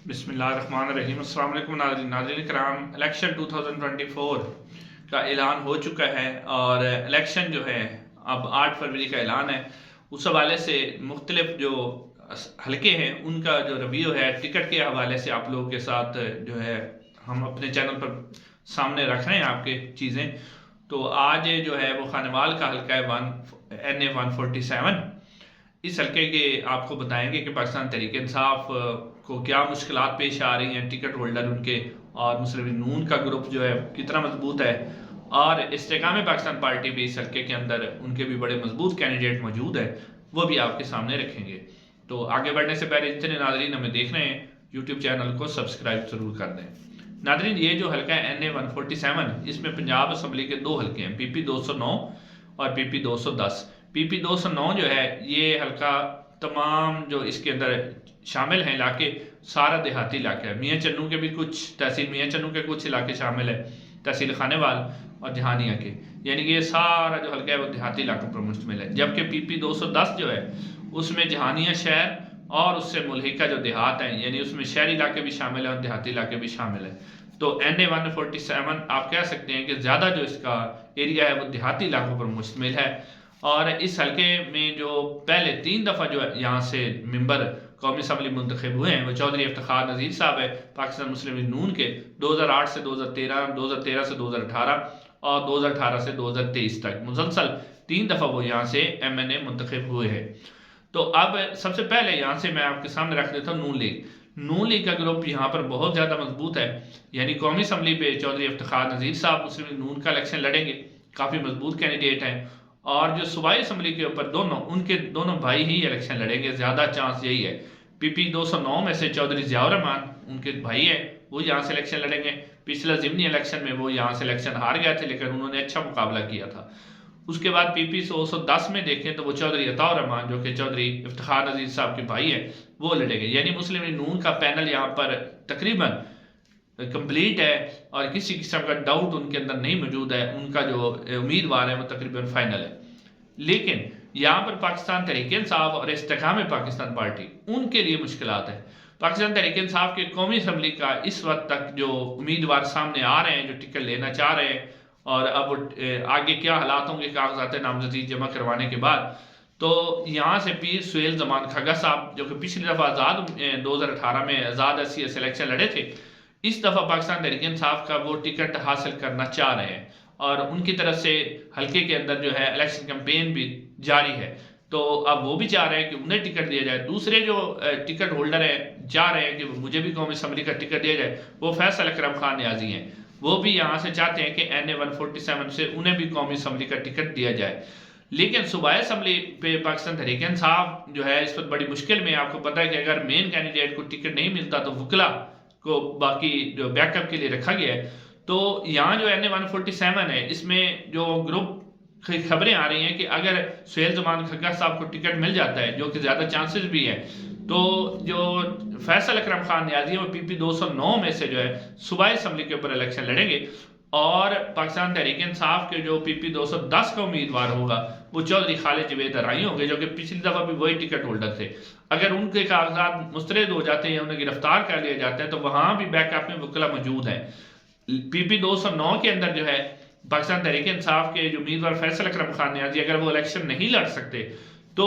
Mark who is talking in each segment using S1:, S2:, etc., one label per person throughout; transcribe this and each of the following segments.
S1: بسم اللہ الرحمن الرحیم۔ السلام علیکم ناظرین کرام، الیکشن 2024 کا اعلان ہو چکا ہے اور الیکشن جو ہے اب 8 فروری کا اعلان ہے۔ اس حوالے سے مختلف جو حلقے ہیں ان کا جو ریویو ہے ٹکٹ کے حوالے سے آپ لوگوں کے ساتھ جو ہے ہم اپنے چینل پر سامنے رکھ رہے ہیں آپ کے چیزیں۔ تو آج جو ہے وہ خانوال کا حلقہ ہے NA 147۔ اس حلقے کے آپ کو بتائیں گے کہ پاکستان تحریک انصاف کو کیا مشکلات پیش آ رہی ہیں، ٹکٹ ہولڈر ان کے اور مسلم نون کا گروپ جو ہے کتنا مضبوط ہے، اور استحکام پاکستان پارٹی بھی اس حلقے کے اندر ان کے بھی بڑے مضبوط کینڈیڈیٹ موجود ہیں، وہ بھی آپ کے سامنے رکھیں گے۔ تو آگے بڑھنے سے پہلے جتنے ناظرین ہمیں دیکھ رہے ہیں یوٹیوب چینل کو سبسکرائب ضرور کر دیں۔ ناظرین یہ جو حلقہ ہے NA 147، اس میں پنجاب اسمبلی کے 2 حلقے ہیں، PP 209 اور PP 210۔ PP 209 جو ہے یہ حلقہ تمام جو اس کے اندر شامل ہیں علاقے سارا دیہاتی علاقہ ہے۔ میاں چنو کے بھی کچھ تحصیل میاں چنو کے کچھ علاقے شامل ہے، تحصیل خانیوال اور جہانیہ کے، یعنی کہ یہ سارا جو حلقہ ہے وہ دیہاتی علاقوں پر مشتمل ہے۔ جبکہ PP 210 جو ہے اس میں جہانیہ شہر اور اس سے ملحقہ جو دیہات ہیں، یعنی اس میں شہری علاقے بھی شامل ہیں اور دیہاتی علاقے بھی شامل ہیں۔ تو NA 147 آپ کہہ سکتے ہیں کہ زیادہ جو اس کا ایریا ہے وہ دیہاتی علاقوں پر مشتمل ہے۔ اور اس حلقے میں جو پہلے 3 دفعہ جو یہاں سے ممبر قومی اسمبلی منتخب ہوئے ہیں وہ چودھری افتخار نذیر صاحب ہے پاکستان مسلم لیگ نون کے، 2008 سے 2013، 2013 سے 2018 اور 2018 سے 2023 تک مسلسل 3 دفعہ وہ یہاں سے MNA منتخب ہوئے ہیں۔ تو اب سب سے پہلے یہاں سے میں آپ کے سامنے رکھ دیتا ہوں نون لیگ کا گروپ یہاں پر بہت زیادہ مضبوط ہے، یعنی قومی اسمبلی پہ چودھری افتخار نذیر صاحب مسلم لیگ نون کا الیکشن لڑیں گے، کافی مضبوط کینڈیڈیٹ ہیں۔ اور جو صوبائی اسمبلی کے اوپر ان کے دونوں بھائی ہی الیکشن لڑیں گے، زیادہ چانس یہی ہے۔ PP 209 میں سے چودھری ضیاء الرحمان ان کے بھائی ہیں، وہ یہاں سے الیکشن لڑیں گے۔ پچھلا ضمنی الیکشن میں وہ یہاں سے الیکشن ہار گئے تھے لیکن انہوں نے اچھا مقابلہ کیا تھا۔ اس کے بعد PP 210 میں دیکھیں تو وہ چودھری عطا الرحمان جو کہ چودھری افتخار نذیر صاحب کے بھائی ہیں وہ لڑیں گے، یعنی مسلم لیگ نون کا پینل یہاں پر تقریباً کمپلیٹ ہے اور کسی قسم کا ڈاؤٹ ان کے اندر نہیں موجود ہے، ان کا جو امیدوار ہے وہ تقریباً فائنل ہے۔ لیکن یہاں پر پاکستان تحریک انصاف اور استحکام پاکستان پارٹی ان کے لیے مشکلات ہیں۔ پاکستان تحریک انصاف کے قومی اسمبلی کا اس وقت تک جو امیدوار سامنے آ رہے ہیں جو ٹکٹ لینا چاہ رہے ہیں، اور اب آگے کیا حالات ہوں گے کاغذات نامزدگی جمع کروانے کے بعد، تو یہاں سے پیر سہیل زمان کھگا صاحب جو کہ پچھلی دفعہ 2018 میں آزاد SC الیکشن لڑے تھے، اس دفعہ پاکستان تحریک انصاف کا وہ ٹکٹ حاصل کرنا چاہ رہے ہیں اور ان کی طرف سے حلقے کے اندر جو ہے الیکشن کیمپین بھی جاری ہے۔ تو اب وہ بھی چاہ رہے ہیں کہ انہیں ٹکٹ دیا جائے۔ دوسرے جو ٹکٹ ہولڈر ہیں چاہ رہے ہیں کہ مجھے بھی قومی اسمبلی کا ٹکٹ دیا جائے، وہ فیصل اکرم خان نیازی ہیں، وہ بھی یہاں سے چاہتے ہیں کہ NA 147 سے انہیں بھی قومی اسمبلی کا ٹکٹ دیا جائے۔ لیکن صوبائی اسمبلی پہ پاکستان تحریک انصاف جو ہے اس وقت بڑی مشکل میں، آپ کو پتہ ہے کہ اگر مین کینڈیڈیٹ کو ٹکٹ نہیں ملتا تو وکلا کو باقی جو بیک اپ کے لیے رکھا گیا ہے۔ تو یہاں جو NA 147 ہے اس میں جو گروپ خبریں آ رہی ہیں کہ اگر سہیل زمان کھگا صاحب کو ٹکٹ مل جاتا ہے جو کہ زیادہ چانسز بھی ہے، تو جو فیصل اکرم خان نیازی ہیں وہ PP 209 میں سے جو ہے صوبائی اسمبلی کے اوپر الیکشن لڑیں گے، اور پاکستان تحریک انصاف کے جو PP 210 کا امیدوار ہوگا وہ چودھری خالد جوید ارائی ہوں گے جو کہ پچھلی دفعہ بھی وہی ٹکٹ ہولڈر تھے۔ اگر ان کے کاغذات مسترد ہو جاتے ہیں یا انہیں گرفتار کر لیا جاتا ہے تو وہاں بھی بیک اپ میں وکلا موجود ہیں۔ PP 209 کے اندر جو ہے پاکستان تحریک انصاف کے جو امیدوار فیصل اکرم خان نیازی اگر وہ الیکشن نہیں لڑ سکتے تو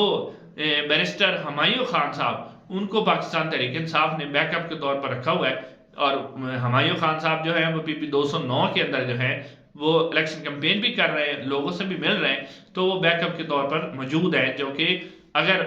S1: بیرسٹر ہمایوں خان صاحب ان کو پاکستان تحریک انصاف نے بیک اپ کے طور پر رکھا ہوا ہے، اور ہمایوں خان صاحب جو ہیں وہ PP 209 کے اندر جو ہے وہ الیکشن کیمپین بھی کر رہے ہیں، لوگوں سے بھی مل رہے ہیں، تو وہ بیک اپ کے طور پر موجود ہیں، جو کہ اگر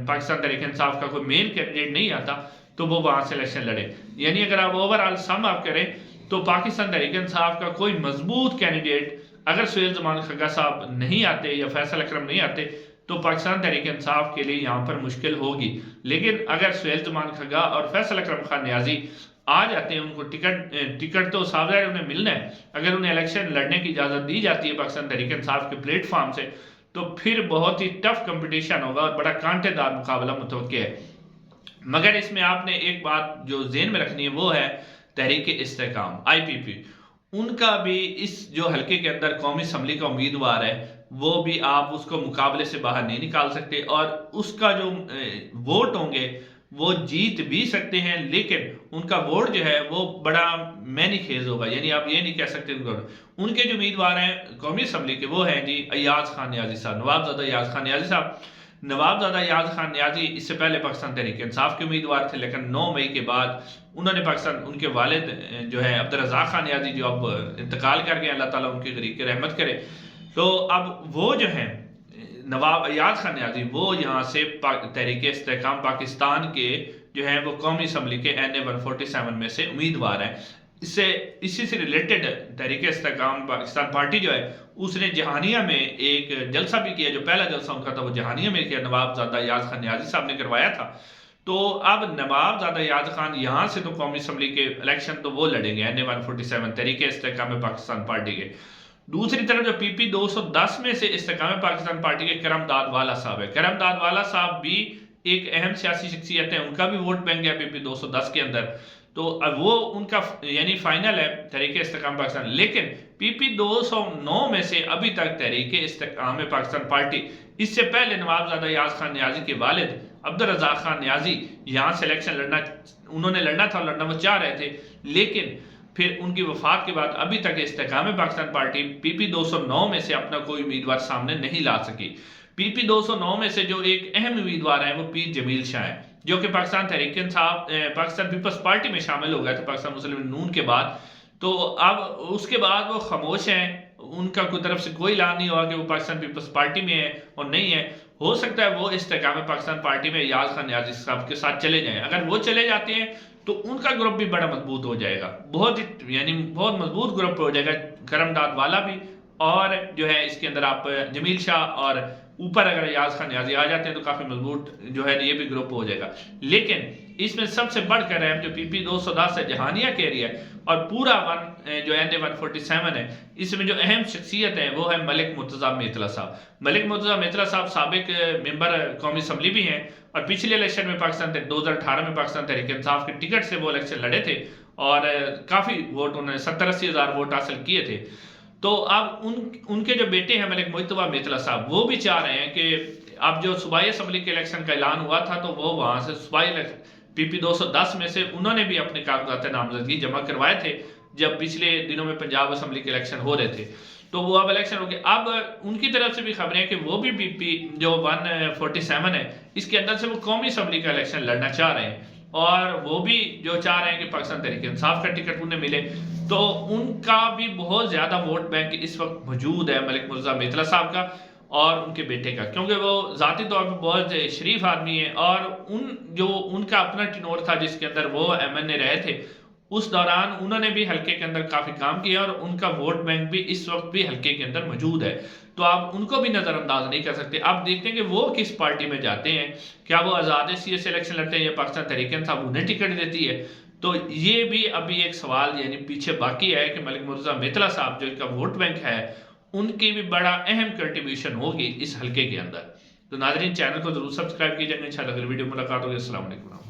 S1: پاکستان تحریک انصاف کا کوئی مین کینڈیڈیٹ نہیں آتا تو وہ وہاں سے الیکشن لڑے۔ یعنی اگر آپ اوورآل سم آپ کریں تو پاکستان تحریک انصاف کا کوئی مضبوط کینڈیڈیٹ اگر سہیل زمان کھگا صاحب نہیں آتے یا فیصل اکرم نہیں آتے تو پاکستان تحریک انصاف کے لیے یہاں پر مشکل ہوگی۔ لیکن اگر سہیل زمان کھگا اور فیصل اکرم خان نیازی آ جاتے ہیں، ان کو ٹکٹ تو صاحب انہیں ملنا ہے، اگر انہیں الیکشن لڑنے کی اجازت دی جاتی ہے پاکستان تحریک انصاف کے پلیٹ فارم سے تو پھر بہت ہی ٹف کمپٹیشن ہوگا اور بڑا کانٹے دار مقابلہ متوقع ہے۔ مگر اس میں آپ نے ایک بات جو ذہن میں رکھنی ہے وہ ہے تحریک استحکام IPP، ان کا بھی اس جو حلقے کے اندر قومی اسمبلی کا امیدوار ہے وہ بھی آپ اس کو مقابلے سے باہر نہیں نکال سکتے، اور اس کا جو ووٹ ہوں گے وہ جیت بھی سکتے ہیں، لیکن ان کا ووٹ جو ہے وہ بڑا مینی خیز ہوگا، یعنی آپ یہ نہیں کہہ سکتے ان کے جو امیدوار ہیں قومی اسمبلی کے وہ ہیں جی ایاز خان نیازی صاحب، نواب زادہ ایاز خان نیازی صاحب۔ نواب زادہ ایاز خان نیازی اس سے پہلے پاکستان تحریک انصاف کے امیدوار تھے، لیکن 9 مئی کے بعد انہوں نے ان کے والد جو ہے عبدالرزاق خان نیازی جو اب انتقال کر گئے، اللہ تعالیٰ ان کی غریق کی رحمت کرے، تو اب وہ جو ہیں نواب ایاز خان نیازی وہ یہاں سے تحریک استحکام پاکستان کے جو ہیں وہ قومی اسمبلی کے NA 147 میں سے امیدوار ہیں۔ اسی سے ریلیٹڈ تحریک استحکام پاکستان پارٹی جو ہے اس نے جہانیہ میں ایک جلسہ بھی کیا، جو پہلا جلسہ ان کا تھا وہ جہانیہ میں کیا، نواب زادہ ایاز خان نیازی صاحب نے کروایا تھا۔ تو اب نواب زادہ ایاز خان یہاں سے تو قومی اسمبلی کے الیکشن تو وہ لڑیں گے NA 147 تحریک استحکام پاکستان پارٹی کے۔ دوسری طرف جو PP 210 میں سے استحکام پاکستان پارٹی کے کرم داد والا صاحب ہے، کرم داد والا صاحب بھی ایک اہم سیاسی شخصیت ہے، ان کا بھی ووٹ بینک ہے PP 210 کے اندر، تو وہ ان کا یعنی فائنل ہے تحریک استحکام پاکستان۔ لیکن PP 209 میں سے ابھی تک تحریک استحکام پاکستان پارٹی، اس سے پہلے نواب زادہ ایاز خان نیازی کے والد عبدالرزاق خان نیازی یہاں سے الیکشن انہوں نے لڑنا تھا، لڑنا وہ چاہ رہے تھے، لیکن پھر ان کی وفات کے بعد ابھی تک استحکام پاکستان پارٹی PP 209 میں سے اپنا کوئی امیدوار سامنے نہیں لا سکی۔ PP 209 میں سے جو ایک اہم امیدوار ہیں وہ پیر جمیل شاہ ہے، جو کہ پاکستان تحریک انصاف پاکستان پیپلز پارٹی میں شامل ہو گئے تھے پاکستان مسلم نون کے بعد، تو اب اس کے بعد وہ خاموش ہیں، ان کا کوئی طرف سے کوئی اعلان نہیں ہوا کہ وہ پاکستان پیپلز پارٹی میں ہے اور نہیں ہے۔ ہو سکتا ہے وہ استحکام پاکستان پارٹی میں ایاز خان نیازی صاحب کے ساتھ چلے جائیں، اگر وہ چلے جاتے ہیں تو ان کا گروپ بھی بڑا مضبوط ہو جائے گا، بہت مضبوط گروپ ہو جائے گا، کرم داد والا بھی، اور جو ہے اس کے اندر آپ جمیل شاہ اور اوپر اگر ایاز خان نیازی آ جاتے ہیں تو کافی مضبوط جو ہے یہ بھی گروپ ہو جائے گا۔ لیکن اس میں سب سے بڑھ کر اہم جو PP 210 ہے جہانیہ کے ایریا اور پورا جو NA 147 ہے، اس میں جو اہم شخصیت ہے وہ ہے ملک مرتضیٰ میتلا صاحب۔ ملک مرتضیٰ میتلا صاحب سابق ممبر قومی اسمبلی بھی ہیں، اور پچھلے الیکشن میں 2018 میں پاکستان تحریک انصاف کے ٹکٹ سے وہ الیکشن لڑے تھے اور کافی ووٹ انہوں نے 70-80 ہزار ووٹ حاصل کیے تھے۔ تو اب ان کے جو بیٹے ہیں ملک مرتضیٰ میتلا صاحب وہ بھی چاہ رہے ہیں کہ اب جو صوبائی اسمبلی کے الیکشن کا اعلان ہوا تھا تو وہ وہاں سے صوبائی PP 210 میں سے انہوں نے بھی اپنے کاغذات نامزدگی جمع کروائے تھے جب پچھلے دنوں میں پنجاب اسمبلی کے الیکشن ہو رہے تھے، تو وہ اب الیکشن ہو گئے۔ اب ان کی طرف سے بھی خبریں ہیں کہ وہ بھی PP جو 147 ہے اس کے اندر سے وہ قومی اسمبلی کا الیکشن لڑنا چاہ رہے ہیں، اور وہ بھی جو چاہ رہے ہیں کہ پاکستان تحریک انصاف کا ٹکٹ انہیں ملے، تو ان کا بھی بہت زیادہ ووٹ بینک اس وقت موجود ہے ملک مرتضیٰ میتلا صاحب کا اور ان کے بیٹے کا، کیونکہ وہ ذاتی طور پر بہت شریف آدمی ہے، اور ان کا اپنا ٹینور تھا جس کے اندر وہ MNA رہے تھے، اس دوران انہوں نے بھی حلقے کے اندر کافی کام کیا اور ان کا ووٹ بینک بھی اس وقت بھی حلقے کے اندر موجود ہے، تو آپ ان کو بھی نظر انداز نہیں کر سکتے۔ آپ دیکھتے ہیں کہ وہ کس پارٹی میں جاتے ہیں، کیا وہ آزاد CS الیکشن لڑتے ہیں یا پاکستان تحریک انصاف انہیں ٹکٹ دیتی ہے، تو یہ بھی ابھی ایک سوال یعنی پیچھے باقی ہے کہ ملک مرتضیٰ میتلا صاحب جو ان کا ووٹ بینک ہے ان کی بھی بڑا اہم کنٹریبیوشن ہوگی اس حلقے کے اندر۔ تو ناظرین چینل کو ضرور سبسکرائب کیجئے، انشاءاللہ اگلی ویڈیو ملاقات ہوگی۔ السلام علیکم۔